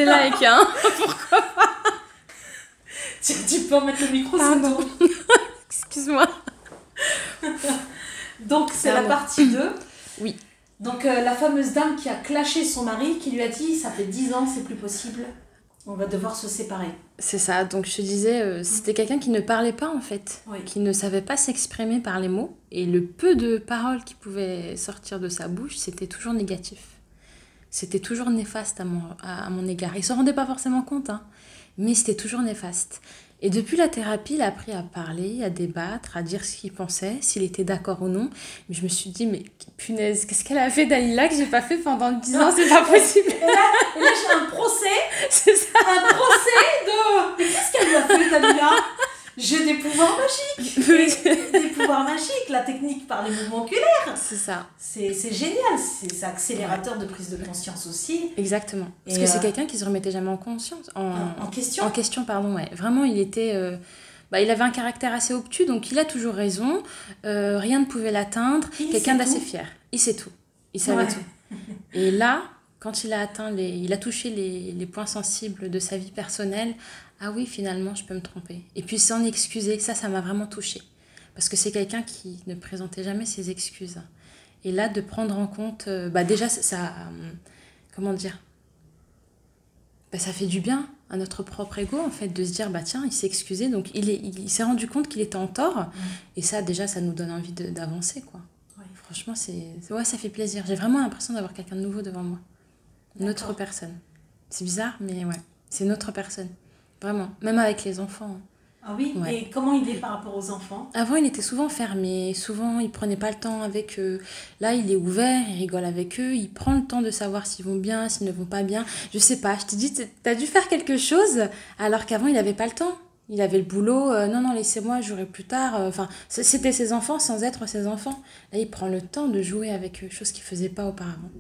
C'est like, hein. Tu peux en mettre le micro, c'est tout. Excuse-moi. Donc, c'est la partie 2. Oui. Donc, la fameuse dame qui a clashé son mari, qui lui a dit, ça fait 10 ans, c'est plus possible. On va devoir se séparer. C'est ça, donc je te disais, c'était quelqu'un qui ne parlait pas en fait, Oui. qui ne savait pas s'exprimer par les mots, et le peu de paroles qui pouvaient sortir de sa bouche, c'était toujours négatif. C'était toujours néfaste à mon égard. Il ne s'en rendait pas forcément compte, hein, mais c'était toujours néfaste. Et depuis la thérapie, il a appris à parler, à débattre, à dire ce qu'il pensait, s'il était d'accord ou non. Mais je me suis dit, mais punaise, qu'est-ce qu'elle a fait Dalila que j'ai pas fait pendant 10 ans, c'est pas possible. Et là j'ai un procès. C'est ça. Un procès de... Mais qu'est-ce qu'elle lui a fait, Dalila? J'ai des pouvoirs magiques. Des pouvoirs magiques, la technique par les mouvements oculaires. C'est ça. C'est génial, c'est accélérateur de prise de conscience aussi. Exactement. Parce que c'est quelqu'un qui se remettait jamais en conscience. En question. En question, pardon, ouais. Vraiment, il était... il avait un caractère assez obtus, donc il a toujours raison. Rien ne pouvait l'atteindre. Quelqu'un d'assez fier. Il sait tout. Il savait tout. Et là, quand il a atteint il a touché les points sensibles de sa vie personnelle, ah oui, finalement, je peux me tromper. Et puis s'en excuser, ça m'a vraiment touchée. Parce que c'est quelqu'un qui ne présentait jamais ses excuses. Et là, de prendre en compte... déjà, ça... comment dire, ça fait du bien à notre propre ego, en fait, de se dire, tiens, il s'est excusé, donc il s'est rendu compte qu'il était en tort. Et ça, déjà, ça nous donne envie d'avancer, quoi. Ouais. Franchement, ça fait plaisir. J'ai vraiment l'impression d'avoir quelqu'un de nouveau devant moi. Une autre personne. C'est bizarre, mais ouais, c'est une autre personne. Vraiment, même avec les enfants. Ah oui, ouais. Et comment il est par rapport aux enfants? Avant, il était souvent fermé, souvent il prenait pas le temps avec eux. Là, il est ouvert, il rigole avec eux, il prend le temps de savoir s'ils vont bien, s'ils ne vont pas bien. Je sais pas, je te dis, t'as dû faire quelque chose, alors qu'avant, il avait pas le temps. Il avait le boulot, non, laissez-moi, jouerai plus tard. Enfin, c'était ses enfants sans être ses enfants. Là, il prend le temps de jouer avec eux, chose qu'il faisait pas auparavant.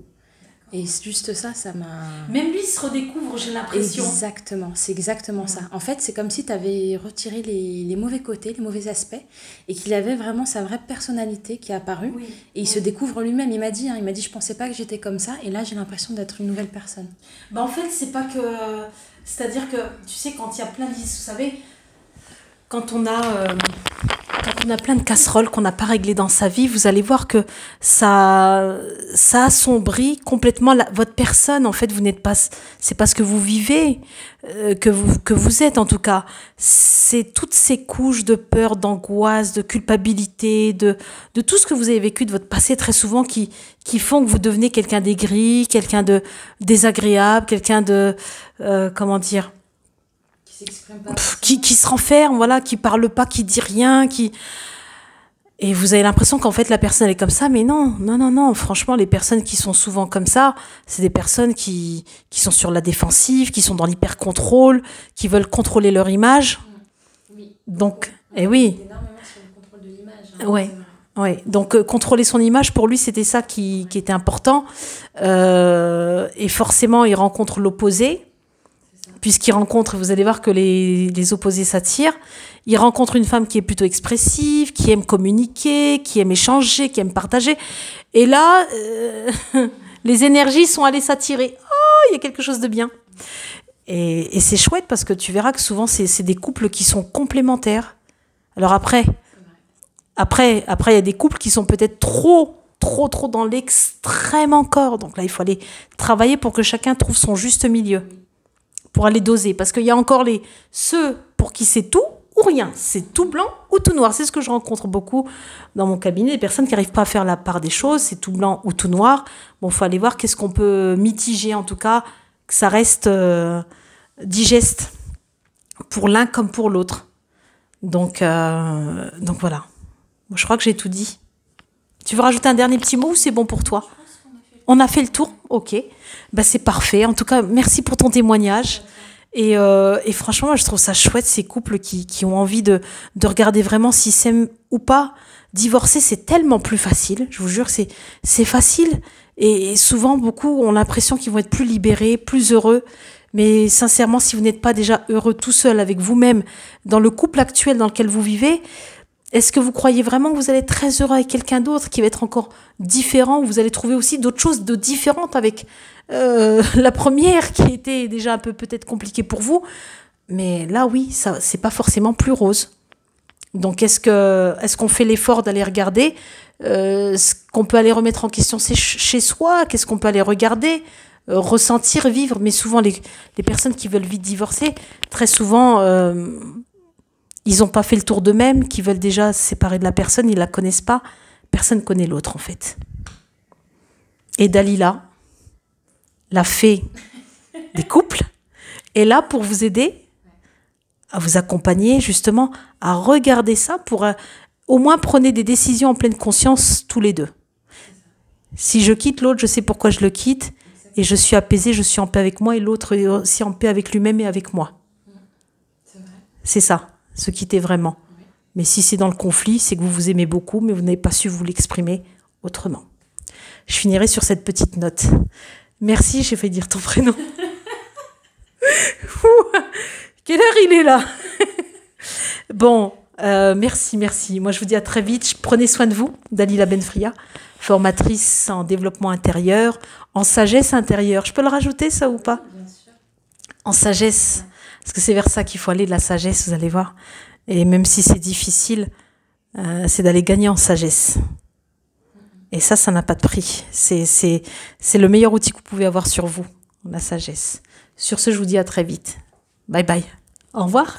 Et juste ça m'a... Même lui, il se redécouvre, j'ai l'impression. Exactement, c'est exactement ça. En fait, c'est comme si tu avais retiré les mauvais côtés, les mauvais aspects, et qu'il avait vraiment sa vraie personnalité qui est apparue. Oui. Et il se découvre lui-même. Il m'a dit, je pensais pas que j'étais comme ça, et là, j'ai l'impression d'être une nouvelle personne. En fait, c'est pas que... C'est-à-dire que, tu sais, quand il y a plein de... Vous savez, quand on a plein de casseroles qu'on n'a pas réglées dans sa vie, vous allez voir que ça assombrit complètement votre personne. En fait, vous n'êtes pas, c'est pas ce que vous vivez, que vous êtes en tout cas. C'est toutes ces couches de peur, d'angoisse, de culpabilité, de tout ce que vous avez vécu de votre passé très souvent qui font que vous devenez quelqu'un d'aigri, quelqu'un de désagréable, quelqu'un de comment dire, qui se renferme, voilà, qui parle pas, qui dit rien, et vous avez l'impression qu'en fait la personne elle est comme ça, mais non, franchement les personnes qui sont souvent comme ça, c'est des personnes qui sont sur la défensive, qui sont dans l'hyper-contrôle, qui veulent contrôler leur image. Oui. Donc, oui. Énormément sur le contrôle de l'image. Hein, ouais. Donc contrôler son image, pour lui c'était ça qui était important, et forcément il rencontre l'opposé. Puisqu'il rencontre, vous allez voir que les opposés s'attirent, il rencontre une femme qui est plutôt expressive, qui aime communiquer, qui aime échanger, qui aime partager. Et là, les énergies sont allées s'attirer. Oh, il y a quelque chose de bien. Et c'est chouette parce que tu verras que souvent, c'est des couples qui sont complémentaires. Alors après, il y a des couples qui sont peut-être trop dans l'extrême encore. Donc là, il faut aller travailler pour que chacun trouve son juste milieu. Pour aller doser, parce qu'il y a encore ceux pour qui c'est tout ou rien, c'est tout blanc ou tout noir. C'est ce que je rencontre beaucoup dans mon cabinet, des personnes qui n'arrivent pas à faire la part des choses, c'est tout blanc ou tout noir. Bon, il faut aller voir qu'est-ce qu'on peut mitiger, en tout cas, que ça reste digeste pour l'un comme pour l'autre. Donc voilà. Bon, je crois que j'ai tout dit. Tu veux rajouter un dernier petit mot ou c'est bon pour toi ? On a fait le tour, ok. C'est parfait. En tout cas, merci pour ton témoignage. Et franchement, moi, je trouve ça chouette, ces couples qui ont envie de regarder vraiment s'ils s'aiment ou pas. Divorcer, c'est tellement plus facile. Je vous jure, c'est facile. Et souvent, beaucoup ont l'impression qu'ils vont être plus libérés, plus heureux. Mais sincèrement, si vous n'êtes pas déjà heureux tout seul avec vous-même, dans le couple actuel dans lequel vous vivez, Est-ce que vous croyez vraiment que vous allez être très heureux avec quelqu'un d'autre qui va être encore différent, ou vous allez trouver aussi d'autres choses de différentes avec la première qui était déjà un peu peut-être compliquée pour vous? Mais là, oui, ça, c'est pas forcément plus rose. Donc, est-ce qu'on fait l'effort d'aller regarder ce qu'on peut aller remettre en question chez soi? Qu'est-ce qu'on peut aller regarder, ressentir, vivre? Mais souvent, les personnes qui veulent vite divorcer, très souvent, ils n'ont pas fait le tour d'eux-mêmes, qui veulent déjà se séparer de la personne, ils ne la connaissent pas. Personne ne connaît l'autre, en fait. Et Dalila, la fée des couples, est là pour vous aider, à vous accompagner justement, à regarder ça pour au moins prenez des décisions en pleine conscience tous les deux. Si je quitte l'autre, je sais pourquoi je le quitte et je suis apaisée, je suis en paix avec moi et l'autre est aussi en paix avec lui-même et avec moi. C'est ça, se quitter vraiment. Mais si c'est dans le conflit, c'est que vous vous aimez beaucoup, mais vous n'avez pas su vous l'exprimer autrement. Je finirai sur cette petite note. Merci, j'ai fait dire ton prénom. Quelle heure il est là? Bon, merci. Moi, je vous dis à très vite. Prenez soin de vous. Dalila Benfria, formatrice en développement intérieur, en sagesse intérieure. Je peux le rajouter, ça, ou pas? Bien sûr. En sagesse. Parce que c'est vers ça qu'il faut aller, de la sagesse, vous allez voir. Et même si c'est difficile, c'est d'aller gagner en sagesse. Et ça n'a pas de prix. C'est le meilleur outil que vous pouvez avoir sur vous, la sagesse. Sur ce, je vous dis à très vite. Bye bye. Au revoir.